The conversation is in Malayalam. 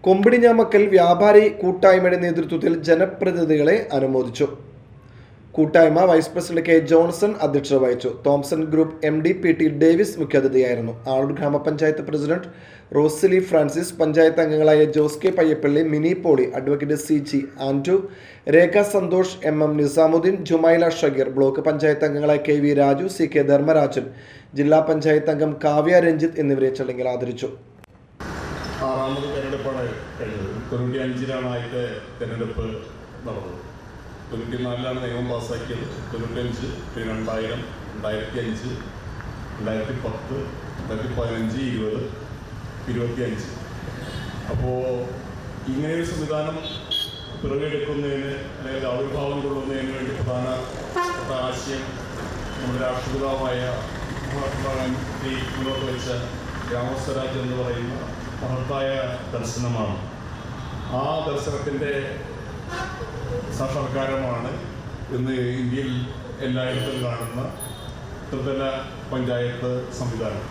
കൊമ്പിടിഞ്ഞാമക്കൽ വ്യാപാരി കൂട്ടായ്മയുടെ നേതൃത്വത്തിൽ ജനപ്രതിനിധികളെ അനുമോദിച്ചു. കൂട്ടായ്മ വൈസ് പ്രസിഡന്റ് കെ ജോൺസൺ അധ്യക്ഷത വഹിച്ചു. Thomson group MD PT Davis മുഖ്യാതിഥിയായിരുന്നു. ആളൂർ ഗ്രാമപഞ്ചായത്ത് പ്രസിഡന്റ് റോസിലി ഫ്രാൻസിസ്, പഞ്ചായത്ത് അംഗങ്ങളായ Jose K Payyappilly, Mini Poly, advocate CG Andrew, Rekha Santhosh, MM Nizamudheen, Jumaila Shageer, block panchayat അംഗങ്ങളായ KV രാജു, CK ധർമ്മരാജൻ, ജില്ലാ പഞ്ചായത്ത് അംഗം കാവ്യ രഞ്ജിത്ത് എന്നിവരെ ചടങ്ങിൽ ആദരിച്ചു. 6ാമത് തെരഞ്ഞെടുപ്പാണ് കഴിഞ്ഞത്. 95-ലാണ് ആദ്യത്തെ തെരഞ്ഞെടുപ്പ് നടന്നത്. 94-ലാണ് നിയമം പാസ്സാക്കിയത്. 95, 2000, 2005, 2010, 2015, 20, 25. അപ്പോൾ ഇങ്ങനെയൊരു സംവിധാനം പിറവിയെടുക്കുന്നതിന് അല്ലെങ്കിൽ ആവിർഭാവം കൊള്ളുന്നതിന് വേണ്ടി പ്രധാനപ്പെട്ട ആശയം നമ്മുടെ രാഷ്ട്രപിതാവായ മഹാത്മാഗാന്ധി മുന്നോട്ട് വെച്ച ഗ്രാമസ്വരാജ് എന്ന് പറയുന്ന മഹത്തായ ദർശനമാണ്. ആ ദർശനത്തിൻ്റെ സാക്ഷാത്കാരമാണ് ഇന്ന് ഇന്ത്യയിൽ എല്ലായിടത്തും കാണുന്ന ത്രിതല പഞ്ചായത്ത് സംവിധാനം.